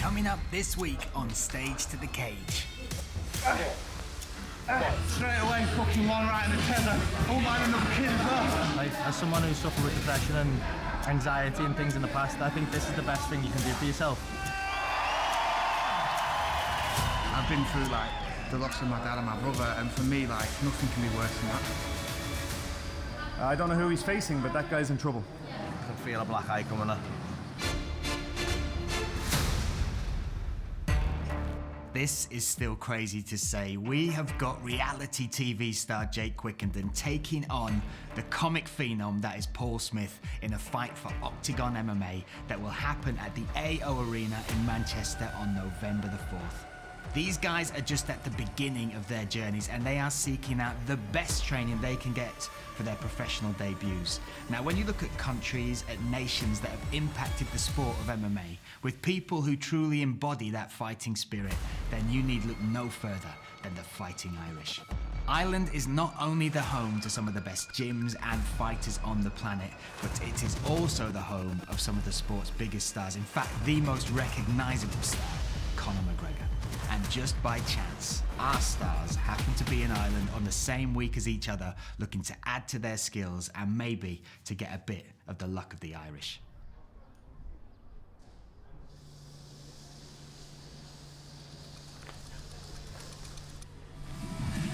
Coming up this week on Stage to the Cage. Straight away, fucking one right in the tether. All mine and the kid as well. As someone who's suffered with depression and anxiety and things in the past, I think this is the best thing you can do for yourself. I've been through like the loss of my dad and my brother, and for me, like, nothing can be worse than that. I don't know who he's facing, but that guy's in trouble. I can feel a black eye coming up. This is still crazy to say. We have got reality TV star Jake Quickenden taking on the comic phenom that is Paul Smith in a fight for OKTAGON MMA that will happen at the AO Arena in Manchester on November the 4th. These guys are just at the beginning of their journeys and they are seeking out the best training they can get for their professional debuts. Now, when you look at countries, at nations that have impacted the sport of MMA, with people who truly embody that fighting spirit, then you need look no further than the Fighting Irish. Ireland is not only the home to some of the best gyms and fighters on the planet, but it is also the home of some of the sport's biggest stars. In fact, the most recognisable star, Conor McGregor. And just by chance, our stars happen to be in Ireland on the same week as each other, looking to add to their skills and maybe to get a bit of the luck of the Irish.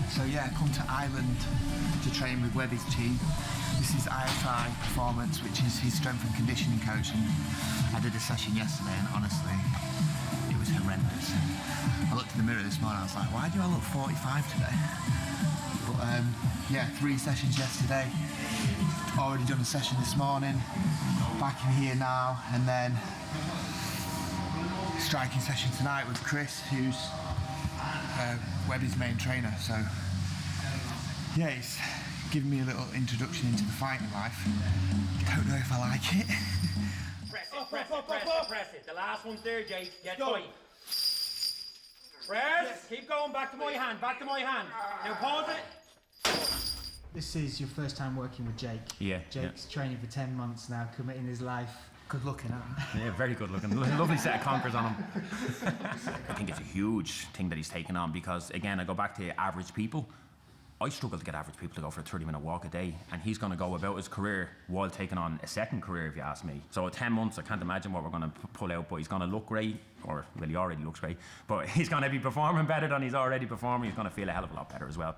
So yeah, I come to Ireland to train with Webby's team. This is ISI Performance, which is his strength and conditioning coach, and I did a session yesterday and honestly, it was horrendous. I looked in the mirror this morning, I was like, why do I look 45 today? But yeah, 3 sessions yesterday, already done a session this morning, back in here now, and then striking session tonight with Chris, who's Webby's main trainer. So yeah, he's giving me a little introduction into the fighting life. Don't know if I like it. Press it. The last one's there, Jake. Get tight. Press. Keep going. Back to my hand. Now pause it. This is your first time working with Jake. Yeah. Jake's training for 10 months now, committing his life. Good looking, huh? Yeah, very good looking. Lovely set of conkers on him. I think it's a huge thing that he's taken on because, again, I go back to average people. I struggle to get average people to go for a 30-minute walk a day, and he's going to go about his career while taking on a second career, if you ask me. So at 10 months, I can't imagine what we're going to pull out, but he's going to look great, or, well, he already looks great, but he's going to be performing better than he's already performing. He's going to feel a hell of a lot better as well.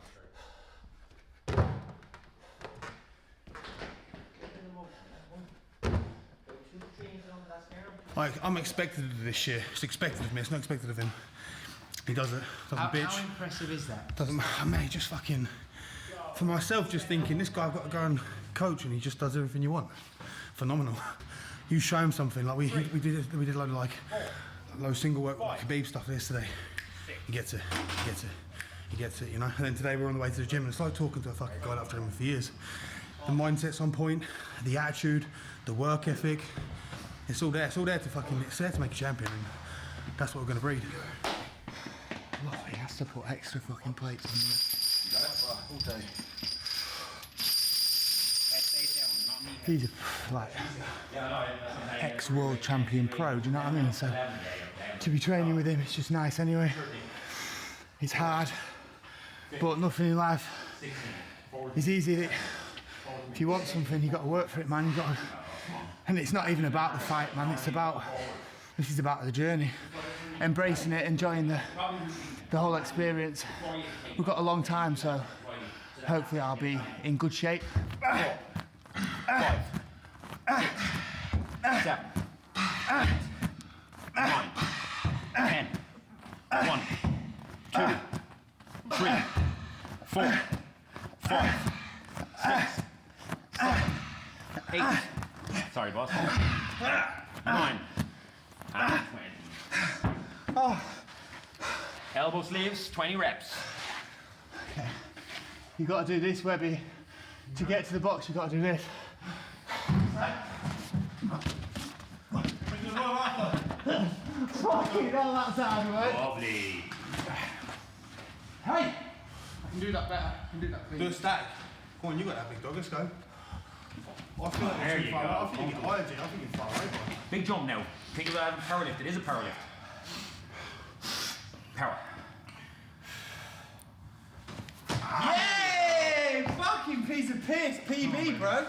Like, I'm expected to do this shit. It's expected of me, it's not expected of him. He does it, bitch. How impressive is that? Doesn't matter, mate, just fucking... For myself, just thinking, this guy, I've got to go and coach and he just does everything you want. Phenomenal. You show him something, like we did a load of like, low single work, like Khabib stuff yesterday. He gets it, you know? And then today we're on the way to the gym and it's like talking to a fucking guy after him for years. The mindset's on point, the attitude, the work ethic. It's all there to fucking, it's there to make a champion, and that's what we're going to breed. Look, he has to put extra fucking plates on there. All day. He's a, like, ex-world champion pro, do you know what I mean? So, to be training with him, it's just nice anyway. It's hard, but nothing in life is easy. If you want something, you got to work for it, man. You got to, and it's not even about the fight, man. This is about the journey, embracing it, enjoying the whole experience. We've got a long time, so hopefully I'll be in good shape. 5, 6, 7, 8, 9, 10, 1, 2, 3, 4, 5, 6, 7, 8. Sorry, boss. 9 and 20. Oh. Elbow sleeves, 20 reps. Okay. You got to do this, Webby. To get to the box, you got to do this. Fucking hell, that's hard work. Lovely. Hey! I can do that better. I can do that clean. Do a stack. Come on, you got that big dog, let's go. I feel like There it's you too far. go. I think you're higher, G. I think you're far away, bro. Big jump now. Think of a power lift. It is a power lift. Power. Yay! Fucking piece of piss, PB, bro.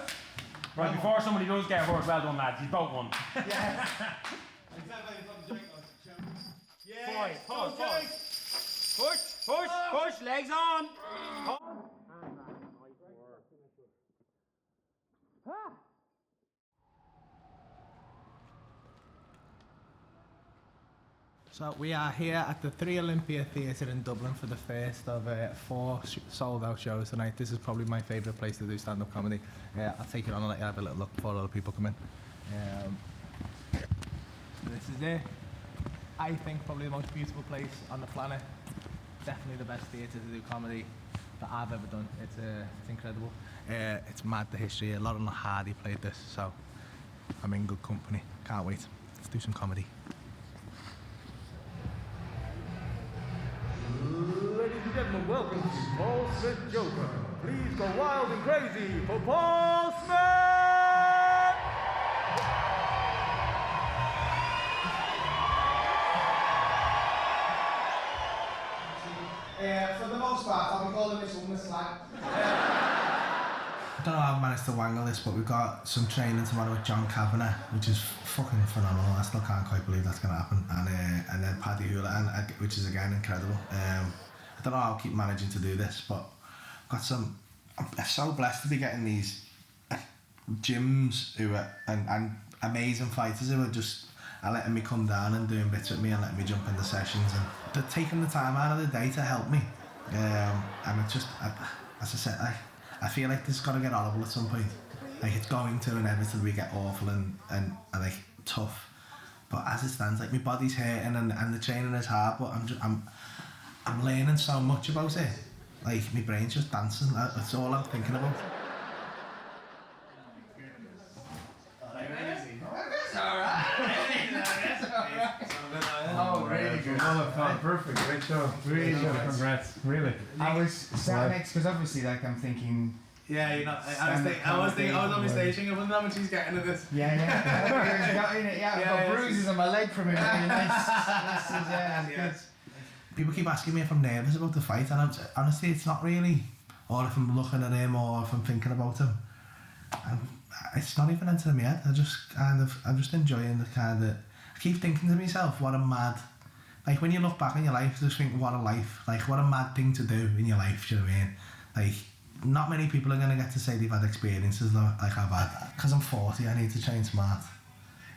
Right, before somebody does get hurt, well done, lads. You both won. Yeah. Push, legs on. So we are here at the 3 Olympia Theatre in Dublin for the first of 4 sold-out shows tonight. This is probably my favourite place to do stand-up comedy. I'll take it on and let you have a little look before other people come in. This is it. I think probably the most beautiful place on the planet. Definitely the best theatre to do comedy that I've ever done. It's incredible. It's mad, the history. A lot of Hardy played this, so I'm in good company. Can't wait. Let's do some comedy. Ladies and gentlemen, welcome to Paul Smith Joker. Please go wild and crazy for Paul Smith! For the most part, I'll be calling this one the slag. I don't know how I've managed to wangle this, but we've got some training tomorrow with Kavanagh, which is fucking phenomenal. I still can't quite believe that's going to happen. And then Paddy Houlihan, which is again incredible. I don't know how I'll keep managing to do this, but I've got some. I'm so blessed to be getting these gyms who are and amazing fighters who are just letting me come down and doing bits with me and letting me jump into sessions, and they're taking the time out of the day to help me. And it's just, as I said, I feel like this has got to get horrible at some point. Like it's going to inevitably get awful and like tough. But as it stands, like my body's hurting and the training is hard, but I'm learning so much about it. Like my brain's just dancing. That's all I'm thinking about. Oh, really good. Perfect, great show. Really good, congrats. Really. I was sat next, because obviously, like, I'm thinking. Yeah, you're not. I was on my stage thinking, I wonder how much he's getting at this. Yeah. I've got bruises on my leg from it. People keep asking me if I'm nervous about the fight, and honestly, it's not really. Or if I'm looking at him, or if I'm thinking about him. It's not even entering my head. I'm just enjoying the kind of. I keep thinking to myself, what a mad. Like when you look back on your life, you just think, what a life. Like what a mad thing to do in your life. Do you know what I mean? Like not many people are gonna get to say they've had experiences like I've had. Because I'm 40, I need to train smart.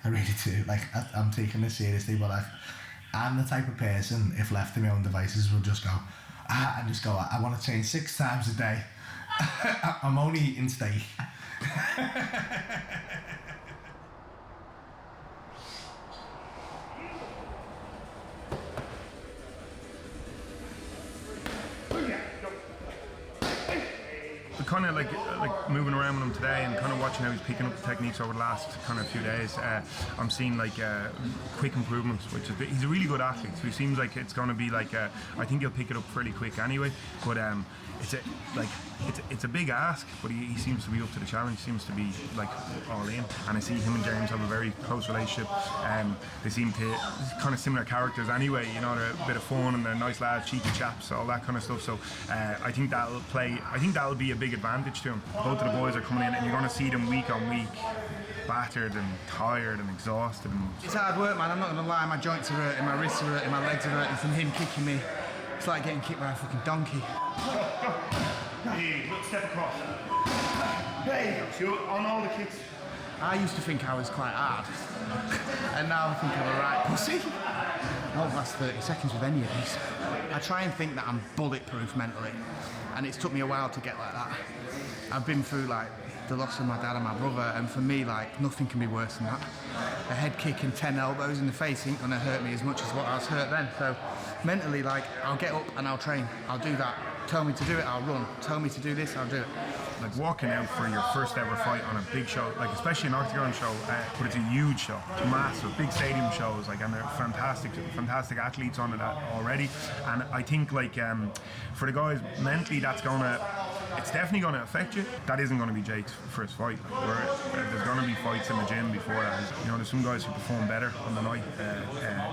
I really do. Like I'm taking this seriously, but like I'm the type of person, if left to my own devices, will just go I want to train 6 times a day. I'm only eating steak. Kind of like moving around with him today and kind of watching how he's picking up the techniques over the last kind of few days. I'm seeing like quick improvements, which is he's a really good athlete. So he seems like it's going to be like I think he'll pick it up fairly quick anyway. But it's a big ask, but he seems to be up to the challenge. Seems to be like all in, and I see him and James have a very close relationship. They seem to kind of similar characters anyway. You know, they're a bit of fun and they're nice lads, cheeky chaps, all that kind of stuff. So I think that'll be a big advantage to him. Both of the boys are coming in, and you're going to see them week on week, battered and tired and exhausted. It's hard work, man. I'm not gonna lie. My joints are hurting, my wrists are hurting, my legs are hurting from him kicking me. It's like getting kicked by a fucking donkey. Hey, look, step across. Hey, so on all the kicks. I used to think I was quite hard, and now I think I'm a right pussy. I won't last 30 seconds with any of these. I try and think that I'm bulletproof mentally, and it's took me a while to get like that. I've been through like the loss of my dad and my brother, and for me, like, nothing can be worse than that. A head kick and 10 elbows in the face ain't gonna hurt me as much as what I was hurt then. So mentally, like, I'll get up and I'll train. I'll do that. Tell me to do it, I'll run. Tell me to do this, I'll do it. Like walking out for your first ever fight on a big show, like especially an OKTAGON show, but it's a huge show, it's massive, big stadium shows, like, and they're fantastic athletes on it already. And I think like for the guys mentally, that's gonna it's definitely going to affect you. That isn't going to be Jake's first fight. There's going to be fights in the gym before that. You know, there's some guys who perform better on the night,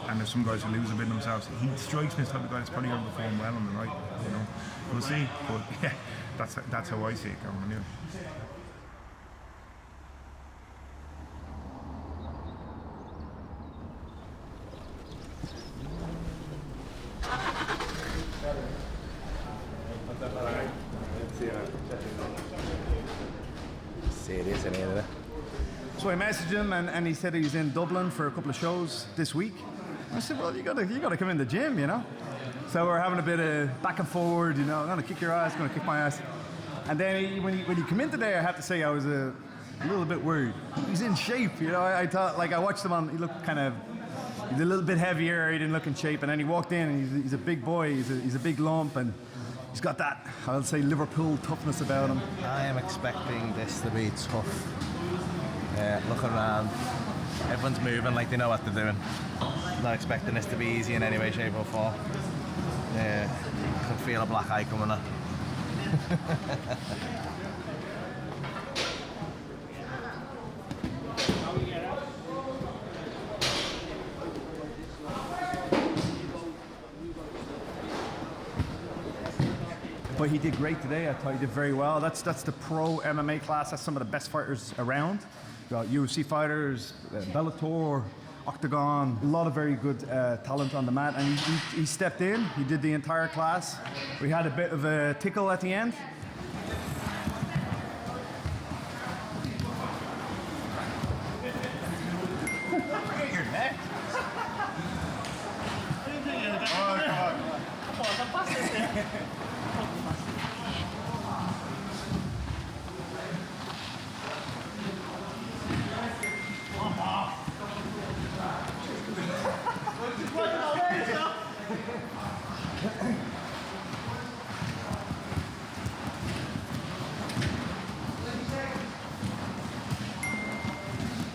and there's some guys who lose a bit themselves. He strikes me as the type of guy that's probably going to perform well on the night. You know, we'll see. But yeah, that's how I see it going anyway. So I messaged him and he said he was in Dublin for a couple of shows this week. I said, well, you gotta come in the gym, you know? So we're having a bit of back and forward, you know, I'm gonna kick your ass, gonna kick my ass. And then when he came in today, I have to say I was a little bit worried. He's in shape, you know, I thought, like I watched him on, he looked kind of, he's a little bit heavier, he didn't look in shape, and then he walked in and he's a big boy, he's a big lump, and he's got that, I'll say, Liverpool toughness about him. I am expecting this to be tough. Looking around, everyone's moving like they know what they're doing. Not expecting this to be easy in any way, shape or form. I can feel a black eye coming up. But he did great today. I thought he did very well. That's the pro MMA class. That's some of the best fighters around. Got UFC fighters, Bellator, OKTAGON. A lot of very good talent on the mat. And he stepped in. He did the entire class. We had a bit of a tickle at the end.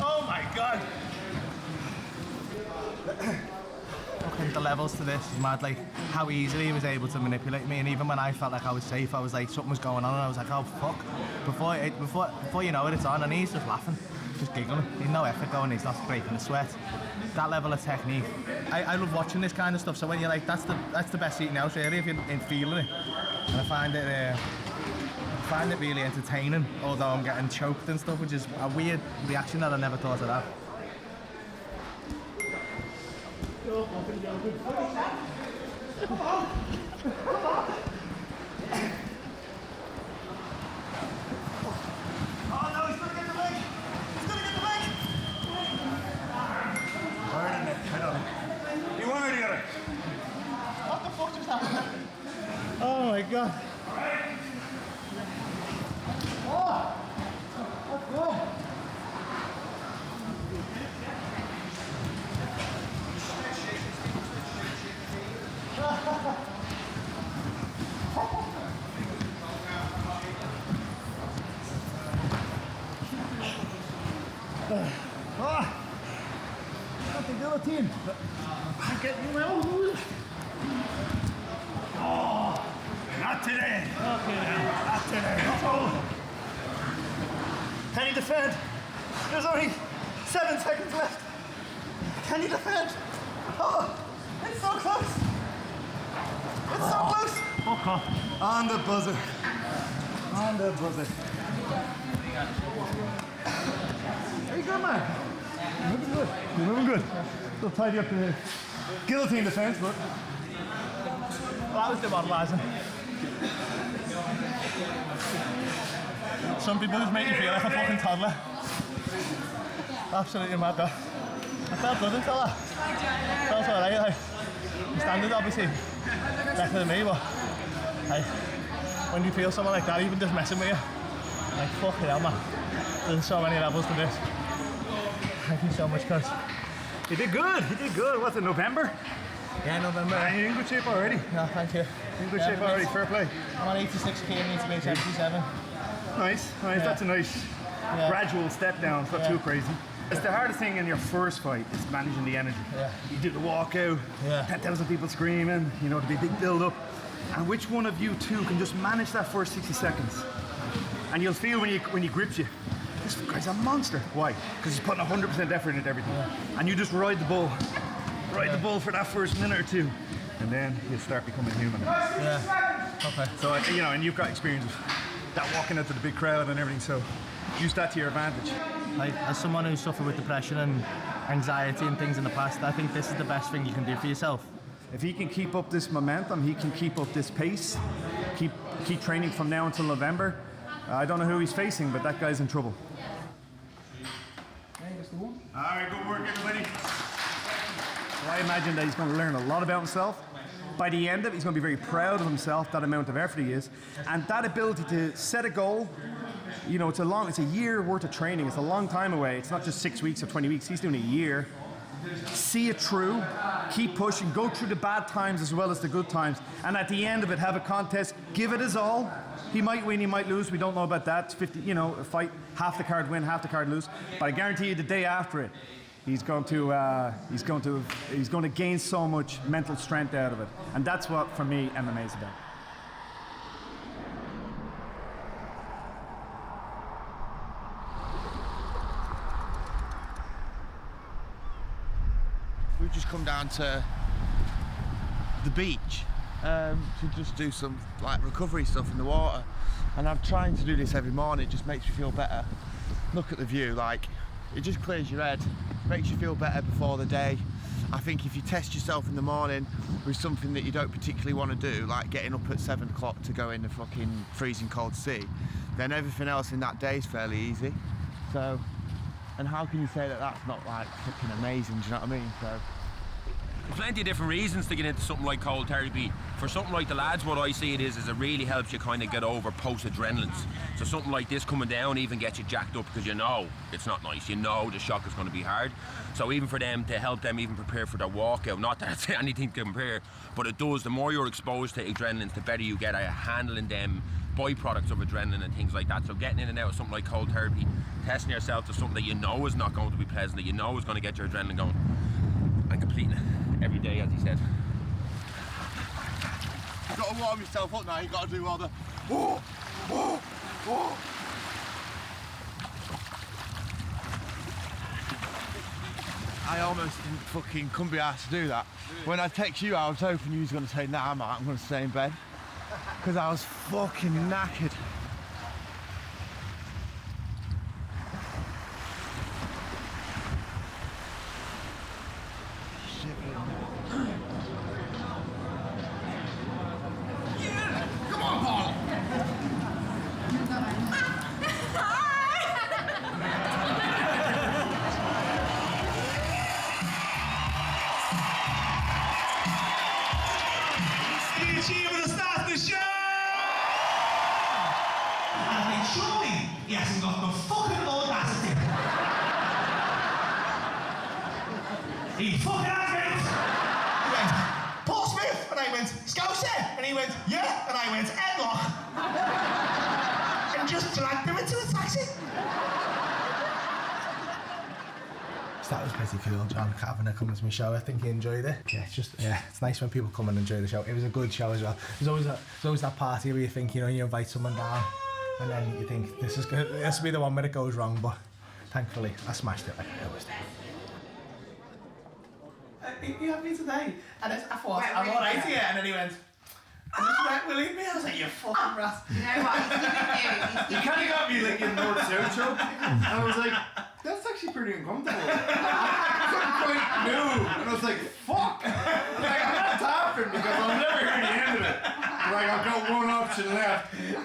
Oh my God! The levels to this is mad, like how easily he was able to manipulate me, and even when I felt like I was safe, I was like something was going on and I was like, oh fuck. Before you know it, it's on, and he's just laughing, just giggling. He's no effort going, he's not breaking a sweat. That level of technique, I love watching this kind of stuff. So when you're like, that's the best seat in the house really, if you're in feeling it. And I find it really entertaining, although I'm getting choked and stuff, which is a weird reaction that I never thought I'd have. Oh my God. Oh, let's go. Not the guillotine. I get you well. Oh, not today. Okay. Not today. Oh. Can you defend? There's only 7 seconds left. Can you defend? Oh, it's so close. It's so close. Okay. On the buzzer. On the buzzer. Very good, man. You're moving good. You're moving good. Still tidy up the guillotine defense, but. Well, that was demoralising. Some people just make you feel like a fucking toddler. Absolutely mad, though. I felt good until that. Felt alright, like. The standard, obviously, better than me, but like, when you feel someone like that, even just messing with you, like, fucking hell, man. There's so many levels to this. Thank you so much, cuz. You did good. You did good. What's it, November? Yeah, November. You're in good shape already. Yeah, thank you. In good shape already. Fair play. I'm on 86 kg, need to be 77. Nice. Yeah. That's a nice gradual step down. It's not too crazy. It's the hardest thing in your first fight is managing the energy. Yeah. You do the walkout, 10,000 people screaming, you know, there'll be a big build up. and which one of you two can just manage that first 60 seconds. And you'll feel when he grips you, this guy's a monster. Why? Because he's putting 100% effort into everything. And you just ride the bull. Ride the bull for that first minute or two. And then you'll start becoming human. Yeah. Okay. So, you know, and you've got experience of that walking into the big crowd and everything, so use that to your advantage. Like, as someone who's suffered with depression and anxiety and things in the past, I think this is the best thing you can do for yourself. If he can keep up this momentum, he can keep up this pace, keep training from now until November. I don't know who he's facing, but that guy's in trouble. All right, good work, everybody. So I imagine that he's going to learn a lot about himself. By the end of it, he's going to be very proud of himself, that amount of effort he is, and that ability to set a goal. You know, it's a year worth of training. It's a long time away. It's not just 6 weeks or 20 weeks. He's doing a year. See it through, keep pushing, go through the bad times as well as the good times, and at the end of it, have a contest, give it his all. He might win, he might lose. We don't know about that. It's 50, you know, a fight, half the card win, half the card lose. But I guarantee you, the day after it, he's going to gain so much mental strength out of it, and that's what, for me, MMA is about. We've just come down to the beach to just do some like recovery stuff in the water, and I'm trying to do this every morning. It just makes me feel better. Look at the view, like it just clears your head, makes you feel better before the day. I think if you test yourself in the morning with something that you don't particularly want to do, like getting up at 7 o'clock to go in the fucking freezing cold sea, then everything else in that day is fairly easy. So, and how can you say that that's not like fucking amazing, do you know what I mean? So. Plenty of different reasons to get into something like cold therapy. For something like the lads, what I see it is it really helps you kind of get over post-adrenalines. So something like this coming down even gets you jacked up because you know it's not nice. You know the shock is going to be hard. So even for them, to help them even prepare for their walkout, not that it's anything to compare, but it does, the more you're exposed to adrenalines, the better you get at handling them byproducts of adrenaline and things like that. So getting in and out of something like cold therapy, testing yourself to something that you know is not going to be pleasant, that you know is going to get your adrenaline going, and completing it every day, as he said. You've got to warm yourself up now. You've got to do all the whoa, whoa, whoa. I almost couldn't be asked to do that. When I text you, I was hoping you was going to say, nah, I'm going to stay in bed. Because I was fucking knackered. He hasn't got the fucking audacity. He fucking has, mate. He went, Paul Smith, and I went, Scouser, and he went, yeah, and I went, headlock. And just dragged him into a taxi. So that was pretty cool. John Kavanagh coming to my show. I think he enjoyed it. Yeah, it's nice when people come and enjoy the show. It was a good show as well. There's always that party where you think, you know, you invite someone down, and then you think this will be the one where it goes wrong, but thankfully I smashed it like I always do. You had me today, and I thought I'm all right here, and then he went, will he me? I was like, you fucking rat. You know what, he's giving You kind of got me like in North-South show, and I was like, that's actually pretty uncomfortable. I couldn't quite move, and I was like, fuck. Like, I'm not tapping because I'll never hear the end of it. Like, I've got one option left. It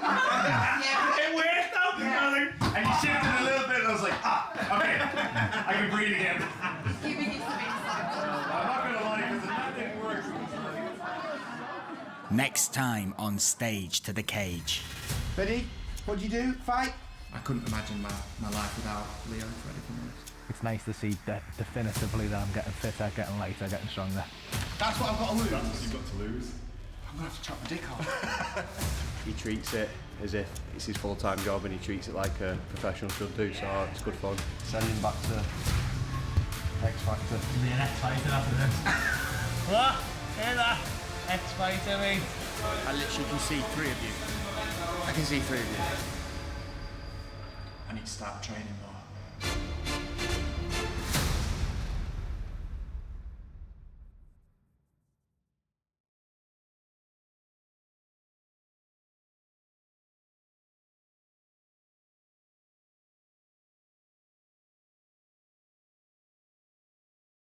worked out, and you shifted a little bit, and I was like, okay, I can breathe again. giving you some insight. I'm not gonna lie, because it didn't work. Next time on Stage to the Cage. Ready? What'd you do? Fight? I couldn't imagine my life without Leo for anything else. It's nice to see definitively that I'm getting fitter, getting lighter, getting stronger. That's what I've got to lose. That's what you've got to lose. I'm gonna have to chop my dick off. He treats it as if it's his full-time job, and he treats it like a professional should do, so it's good fun. Sending back to X Factor. Be an X Fighter after this. What? Hear that? X Fighter, mate. I literally can see 3 of you. I can see 3 of you. I need to start training more.